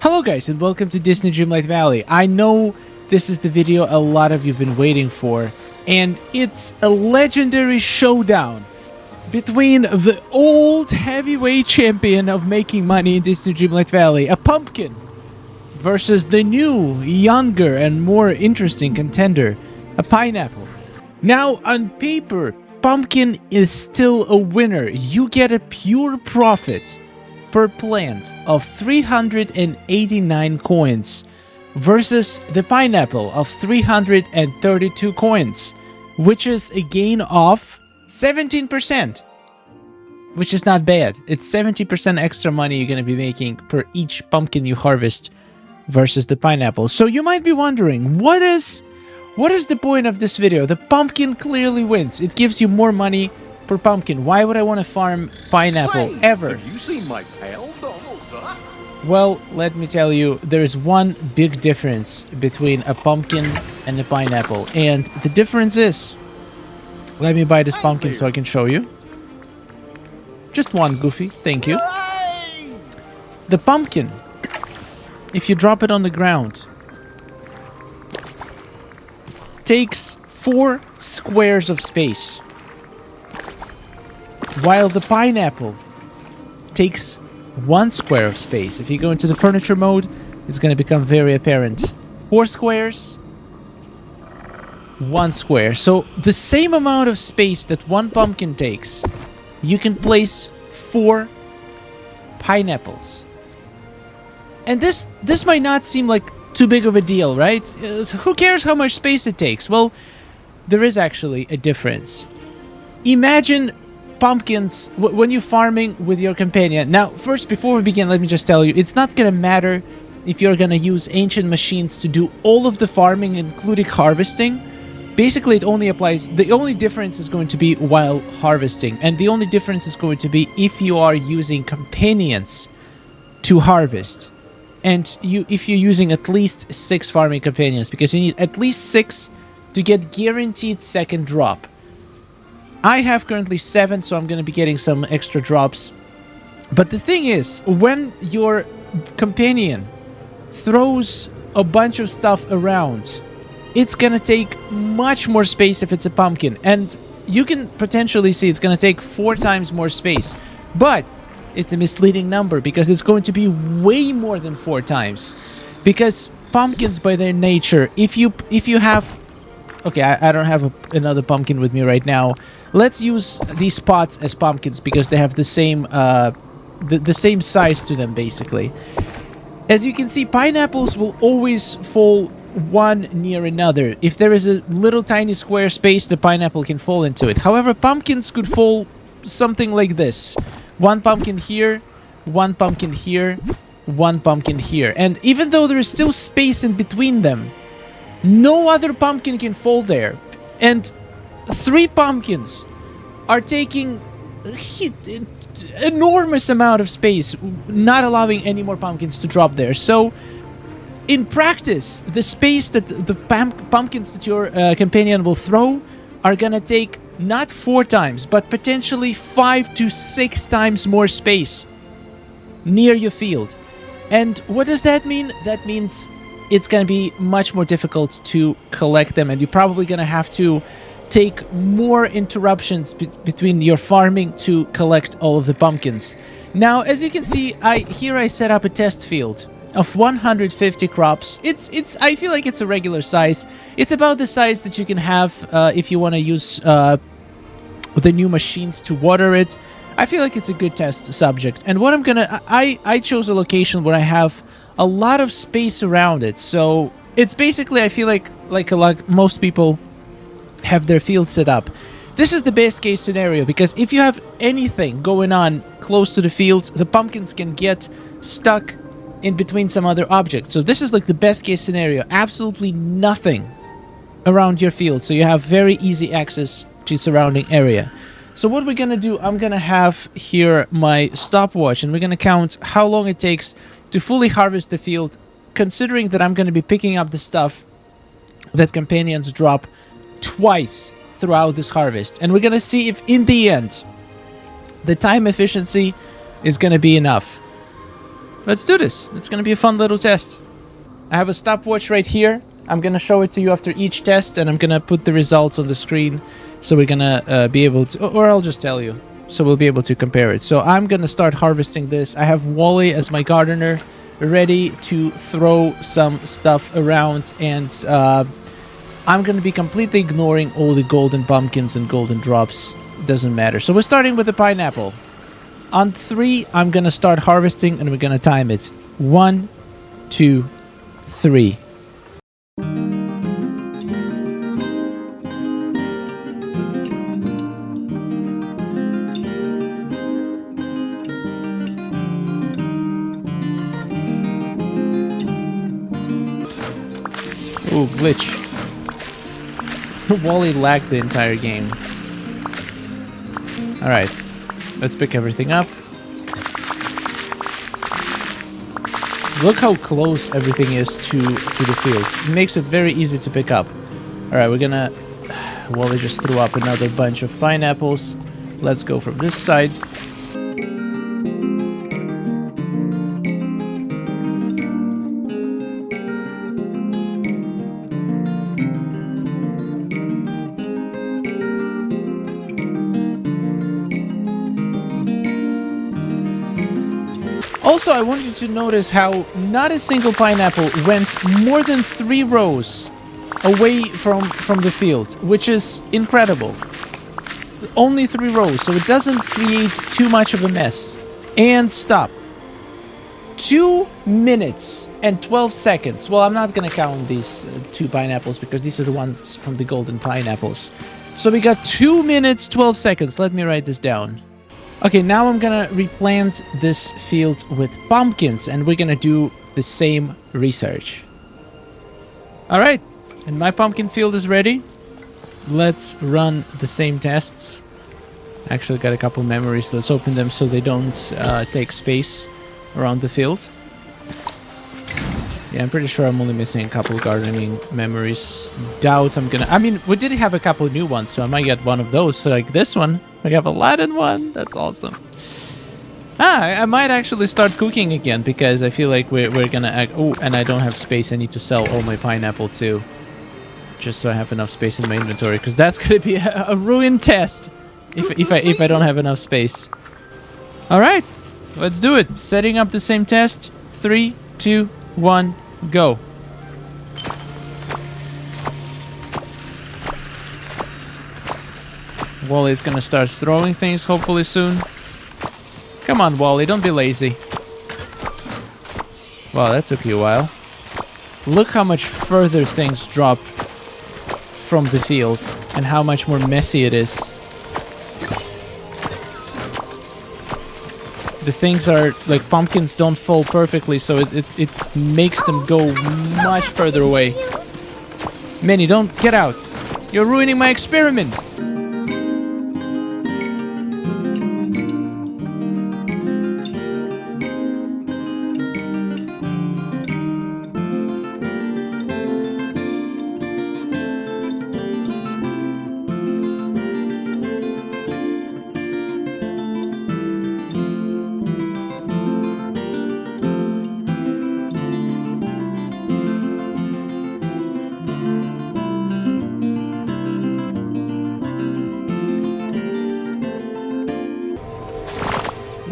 Hello guys and welcome to Disney Dreamlight Valley. I know this is the video a lot of you have been waiting for, and it's a legendary showdown between the old heavyweight champion of making money in Disney Dreamlight Valley, a pumpkin, versus the new, younger and more interesting contender, a pineapple. Now on paper, pumpkin is still a winner. You get a pure profit per plant of 389 coins versus the pineapple of 332 coins, which is a gain of 17%, which is not bad. It's 70% extra money you're going to be making per each pumpkin you harvest versus the pineapple. So you might be wondering, what is the point of this video? The pumpkin clearly wins. It gives you more money per pumpkin. Why would I want to farm pineapple ever? Have you seen my pal Donald Duck? Well, let me tell you, there is one big difference between a pumpkin and a pineapple. And the difference is, let me buy this pumpkin so I can show you. Just one, Goofy. Thank you. The pumpkin, if you drop it on the ground, takes 4 squares of space, while the pineapple takes 1 square of space. If you go into the furniture mode, it's going to become very apparent. 4 squares, 1 square. So the same amount of space that one pumpkin takes, you can place 4 pineapples. And this might not seem like too big of a deal, right? Who cares how much space it takes? Well, there is actually a difference. Imagine pumpkins when you're farming with your companion. Now, first, before we begin, let me just tell you, it's not gonna matter if you're gonna use ancient machines to do all of the farming, including harvesting. Basically, it only applies, the only difference is going to be while harvesting, and the only difference is going to be if you are using companions to harvest. And if you're using at least 6 farming companions, because you need at least 6 to get guaranteed second drop. I have currently 7, so I'm going to be getting some extra drops. But the thing is, when your companion throws a bunch of stuff around, it's going to take much more space if it's a pumpkin. And you can potentially see it's going to take 4 times more space. But it's a misleading number because it's going to be way more than 4 times. Because pumpkins, by their nature, if you have... Okay, I don't have another pumpkin with me right now. Let's use these pots as pumpkins because they have the same the same size to them, basically. As you can see, pineapples will always fall one near another. If there is a little tiny square space, the pineapple can fall into it. However, pumpkins could fall something like this. 1 pumpkin here, 1 pumpkin here, 1 pumpkin here. And even though there is still space in between them, no other pumpkin can fall there. And 3 pumpkins are taking enormous amount of space, not allowing any more pumpkins to drop there. So, in practice, the space that the pumpkins that your companion will throw are gonna take not 4 times, but potentially 5 to 6 times more space near your field. And what does that mean? That means it's going to be much more difficult to collect them, and you're probably going to have to take more interruptions between your farming to collect all of the pumpkins. Now, as you can see, I set up a test field of 150 crops. I feel like it's a regular size. It's about the size that you can have if you want to use the new machines to water it. I feel like it's a good test subject. And what I'm gonna... I chose a location where I have a lot of space around it. So it's basically, I feel like most people have their field set up. This is the best case scenario, because if you have anything going on close to the field, the pumpkins can get stuck in between some other objects. So this is like the best case scenario. Absolutely nothing around your field. So you have very easy access to surrounding area. So what we're gonna do, I'm gonna have here my stopwatch, and we're gonna count how long it takes to fully harvest the field, considering that I'm gonna be picking up the stuff that companions drop twice throughout this harvest. And we're gonna see if in the end the time efficiency is gonna be enough. let's do this. It's gonna be a fun little test. I have a stopwatch right here. I'm gonna show it to you after each test, and I'm gonna put the results on the screen, so we're gonna be able to, or I'll just tell you, so we'll be able to compare it. So I'm gonna start harvesting this. I have Wally as my gardener, ready to throw some stuff around, and I'm gonna be completely ignoring all the golden pumpkins and golden drops. Doesn't matter. So we're starting with the pineapple. On 3, I'm gonna start harvesting, and we're gonna time it. 1, 2, 3. Ooh, glitch. Wally lagged the entire game. Alright, let's pick everything up. Look how close everything is to the field. It makes it very easy to pick up. Alright, we're gonna... Wally just threw up another bunch of pineapples. Let's go from this side. Also, I want you to notice how not a single pineapple went more than 3 rows away from the field, which is incredible. Only 3 rows, so it doesn't create too much of a mess. And stop. 2 minutes and 12 seconds. Well, I'm not going to count these 2 pineapples because these are the ones from the golden pineapples. So we got 2 minutes, 12 seconds. Let me write this down. Okay, now I'm gonna replant this field with pumpkins, and we're gonna do the same research. Alright, and my pumpkin field is ready. Let's run the same tests. Actually got a couple memories. Let's open them so they don't take space around the field. Yeah, I'm pretty sure I'm only missing a couple gardening memories. Doubt I'm gonna... I mean, we did have a couple new ones, so I might get one of those. So like this one. We have a Aladdin one. That's awesome. I might actually start cooking again because I feel like we're gonna... Oh, and I don't have space. I need to sell all my pineapple too. Just so I have enough space in my inventory. Because that's gonna be a ruined test if I don't have enough space. Alright, let's do it. Setting up the same test. 3, 2, 1, go. Wally's gonna start throwing things hopefully soon. Come on, Wally, don't be lazy. Wow, that took you a while. Look how much further things drop from the field and how much more messy it is. The things are like pumpkins don't fall perfectly, so it makes them go much further away. Minnie, don't get out. You're ruining my experiment.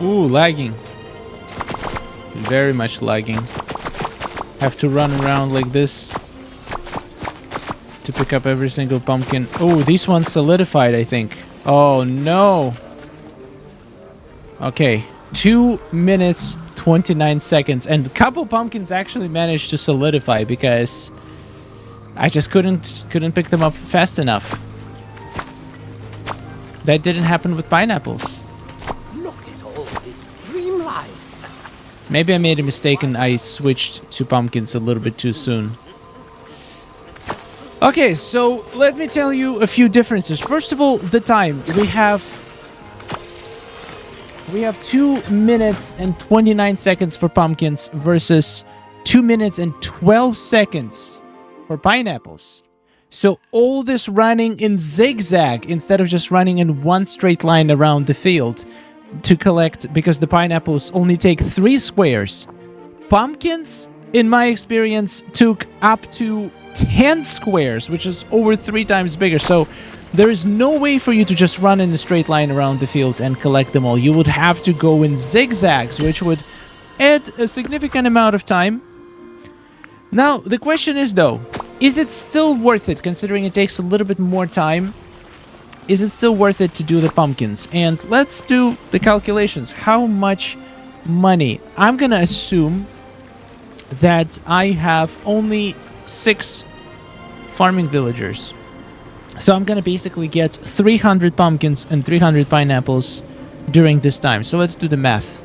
Ooh, lagging. Very much lagging. Have to run around like this to pick up every single pumpkin. Oh, these ones solidified, I think. Oh, no. Okay. 2 minutes, 29 seconds. And a couple pumpkins actually managed to solidify because I just couldn't pick them up fast enough. That didn't happen with pineapples. Maybe I made a mistake and I switched to pumpkins a little bit too soon. Okay, so let me tell you a few differences. First of all, the time. We have 2 minutes and 29 seconds for pumpkins versus 2 minutes and 12 seconds for pineapples. So all this running in zigzag instead of just running in one straight line around the field to collect, because the pineapples only take 3 squares Pumpkins, in my experience, took up to 10 squares, which is over 3 times bigger. So there is no way for you to just run in a straight line around the field and collect them all. You would have to go in zigzags, which would add a significant amount of time. Now, the question is, though, is it still worth it, considering it takes a little bit more time? Is it still worth it to do the pumpkins? And let's do the calculations. How much money? I'm going to assume that I have only 6 farming villagers. So I'm going to basically get 300 pumpkins and 300 pineapples during this time. So let's do the math.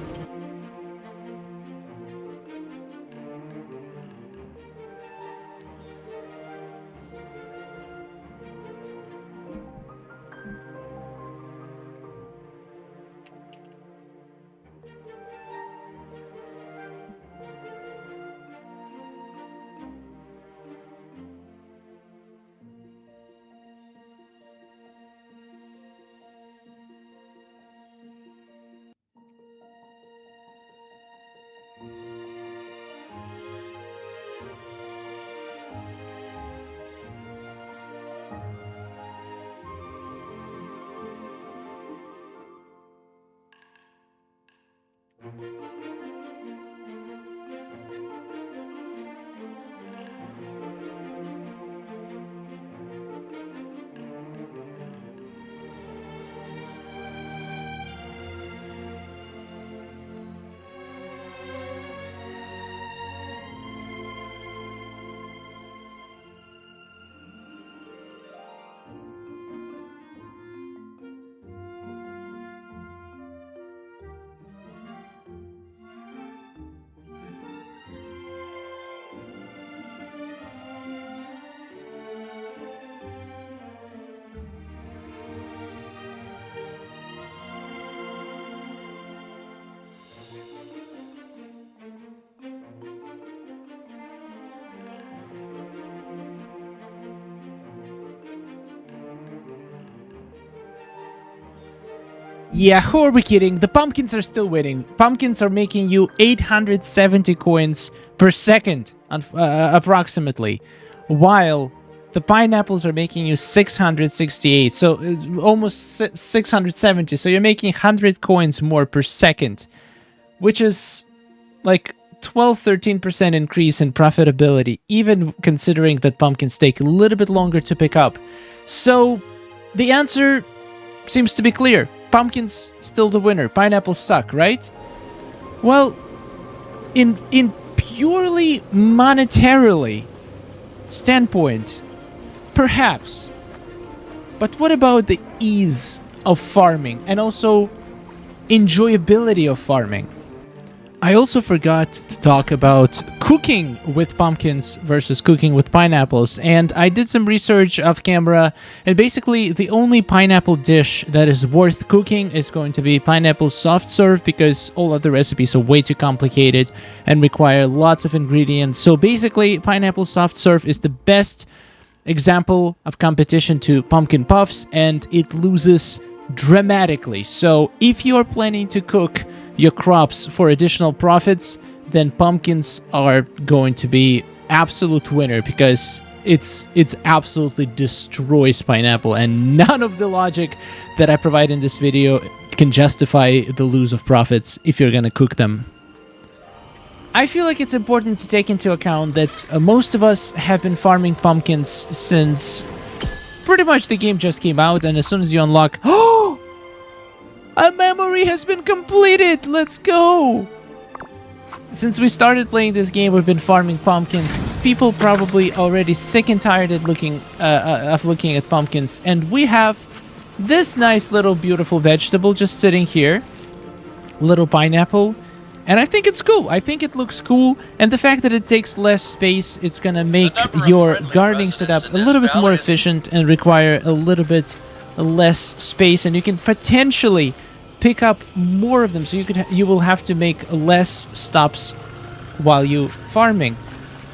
Yeah, who are we kidding? The pumpkins are still winning. Pumpkins are making you 870 coins per second, approximately, while the pineapples are making you 668, so it's almost 670. So you're making 100 coins more per second, which is like 12-13% increase in profitability, even considering that pumpkins take a little bit longer to pick up. So the answer seems to be clear. Pumpkins still the winner. Pineapples suck, right? Well, in purely monetarily standpoint, perhaps. But what about the ease of farming and also enjoyability of farming? I also forgot to talk about cooking with pumpkins versus cooking with pineapples, and I did some research off camera, and basically the only pineapple dish that is worth cooking is going to be pineapple soft serve, because all other recipes are way too complicated and require lots of ingredients. So basically, pineapple soft serve is the best example of competition to pumpkin puffs, and it loses dramatically. So if you are planning to cook your crops for additional profits, then pumpkins are going to be absolute winner, because it's absolutely destroys pineapple, and none of the logic that I provide in this video can justify the lose of profits if you're gonna cook them. I feel like it's important to take into account that most of us have been farming pumpkins since pretty much the game just came out, and as soon as you unlock... Oh! A memory has been completed! Let's go! Since we started playing this game, we've been farming pumpkins. People probably already sick and tired of looking at pumpkins, and we have this nice little beautiful vegetable just sitting here. Little pineapple. And I think it's cool. I think it looks cool, and the fact that it takes less space, it's gonna make your gardening setup a little bit more efficient and require a little bit less space, and you can potentially pick up more of them, so you will have to make less stops while you farming.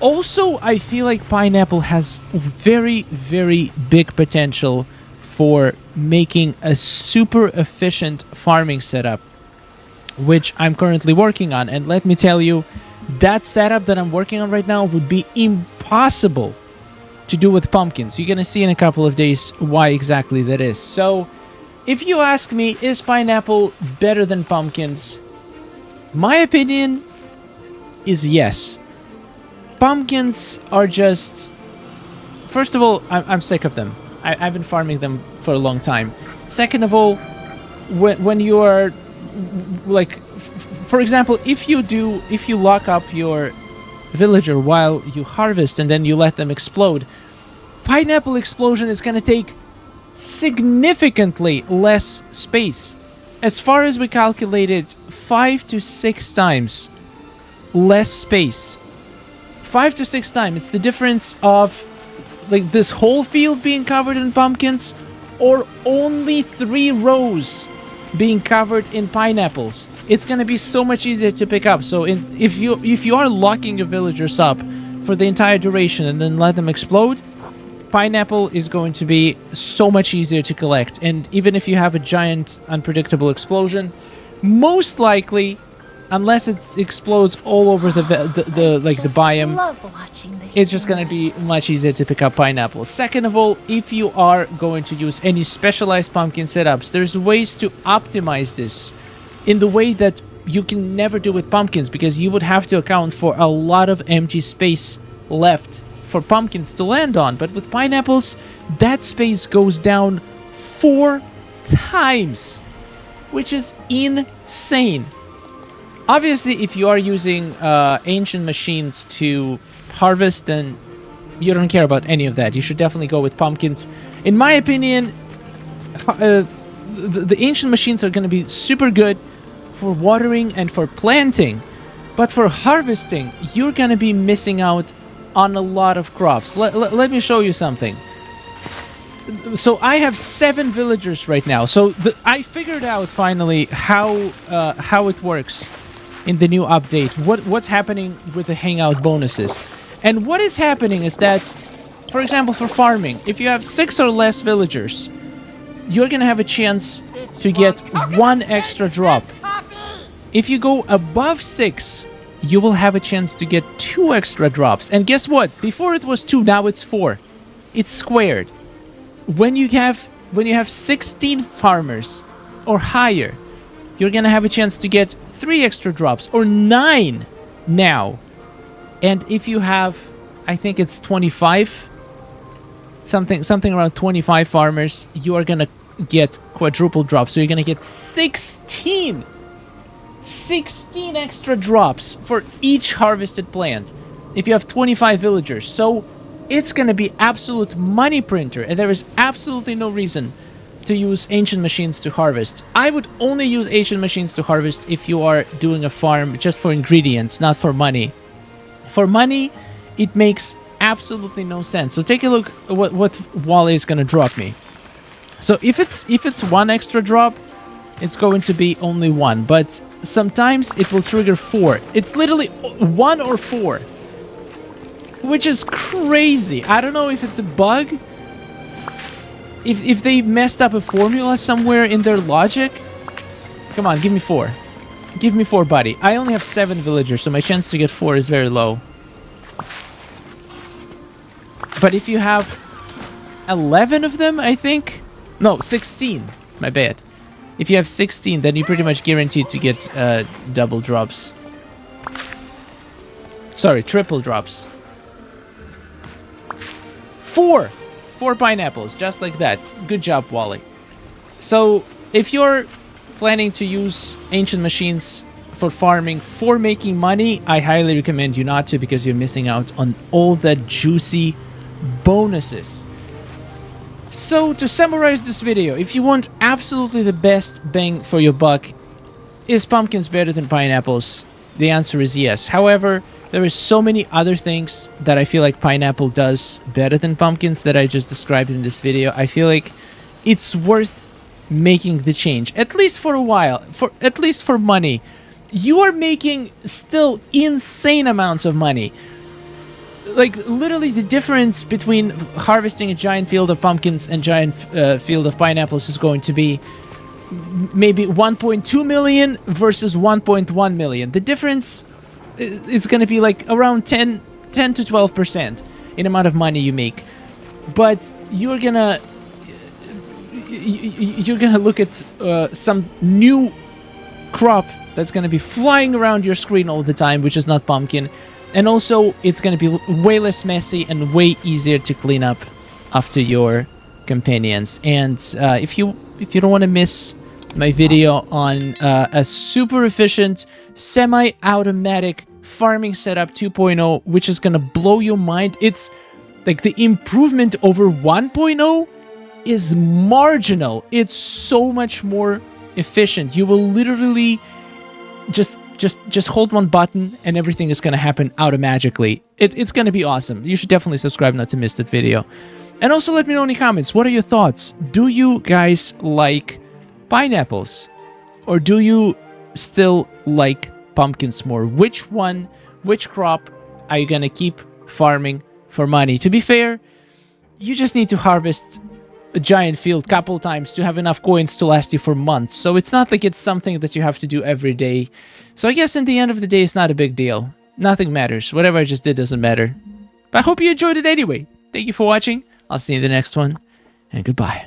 Also, I feel like pineapple has very, very big potential for making a super efficient farming setup, which I'm currently working on. And let me tell you, that setup that I'm working on right now would be impossible to do with pumpkins. You're gonna see in a couple of days why exactly that is. So, if you ask me, is pineapple better than pumpkins? My opinion is yes. Pumpkins are just... First of all, I'm sick of them. I've been farming them for a long time. Second of all, when you are... Like, for example, if you lock up your villager while you harvest and then you let them explode, pineapple explosion is going to take significantly less space. As far as we calculated, 5 to 6 times less space. 5 to 6 times. It's the difference of like this whole field being covered in pumpkins or only 3 rows being covered in pineapples. It's going to be so much easier to pick up. So if you are locking your villagers up for the entire duration and then let them explode, pineapple is going to be so much easier to collect. And even if you have a giant unpredictable explosion, most likely, unless it explodes all over the biome, it's just going to be much easier to pick up pineapple. Second of all, if you are going to use any specialized pumpkin setups, there's ways to optimize this in the way that you can never do with pumpkins, because you would have to account for a lot of empty space left for pumpkins to land on. But with pineapples, that space goes down 4 times, which is insane. Obviously, if you are using ancient machines to harvest, then you don't care about any of that. You should definitely go with pumpkins. In my opinion, the ancient machines are going to be super good for watering and for planting, but for harvesting, you're going to be missing out on a lot of crops. Let me show you something. So I have 7 villagers right now. So I figured out finally how it works in the new update. What's happening with the hangout bonuses? And what is happening is that, for example, for farming, if you have 6 or less villagers, you're gonna have a chance to get 1 extra drop. If you go above 6, you will have a chance to get 2 extra drops. And guess what? Before it was 2, now it's 4. It's squared. When you have 16 farmers or higher, you're gonna have a chance to get 3 extra drops, or 9 now. And if you have, I think it's 25, something around 25 farmers, you are gonna get quadruple drops. So you're gonna get 16 extra drops for each harvested plant if you have 25 villagers. So it's gonna be absolute money printer, and there is absolutely no reason to use ancient machines to harvest. I would only use ancient machines to harvest if you are doing a farm just for ingredients, not for money. For money, it makes absolutely no sense. So take a look at what Wally is gonna drop me. So if it's 1 extra drop, it's going to be only 1, but sometimes it will trigger 4. It's literally 1 or 4, which is crazy. I don't know if it's a bug, if they messed up a formula somewhere in their logic. Come on, give me 4. Give me 4, buddy. I only have 7 villagers, so my chance to get 4 is very low. But if you have 11 of them, I think... No, 16. My bad. If you have 16, then you're pretty much guaranteed to get double drops. Sorry, triple drops. 4 pineapples, just like that. Good job, Wally. So, if you're planning to use ancient machines for farming, for making money, I highly recommend you not to, because you're missing out on all the juicy bonuses. So, to summarize this video, if you want absolutely the best bang for your buck, is pumpkins better than pineapples? The answer is yes. However, there are so many other things that I feel like pineapple does better than pumpkins that I just described in this video. I feel like it's worth making the change, at least for a while, at least for money. You are making still insane amounts of money. Like, literally the difference between harvesting a giant field of pumpkins and giant field of pineapples is going to be maybe 1.2 million versus 1.1 million. The difference it's going to be like around 10 to 12% in amount of money you make. But you're gonna look at some new crop that's gonna be flying around your screen all the time, which is not pumpkin, and also it's gonna be way less messy and way easier to clean up after your companions. And if you don't want to miss my video on a super efficient semi-automatic farming setup 2.0, which is gonna blow your mind, it's like the improvement over 1.0 is marginal. It's so much more efficient. You will literally just hold one button and everything is going to happen automatically. It's going to be awesome. You should definitely subscribe not to miss that video. And also let me know in the comments, what are your thoughts? Do you guys like pineapples? Or do you still like pumpkins more? Which crop are you going to keep farming for money? To be fair, you just need to harvest a giant field couple times to have enough coins to last you for months. So it's not like it's something that you have to do every day. So I guess in the end of the day, it's not a big deal. Nothing matters. Whatever I just did doesn't matter. But I hope you enjoyed it anyway. Thank you for watching. I'll see you in the next one, and goodbye.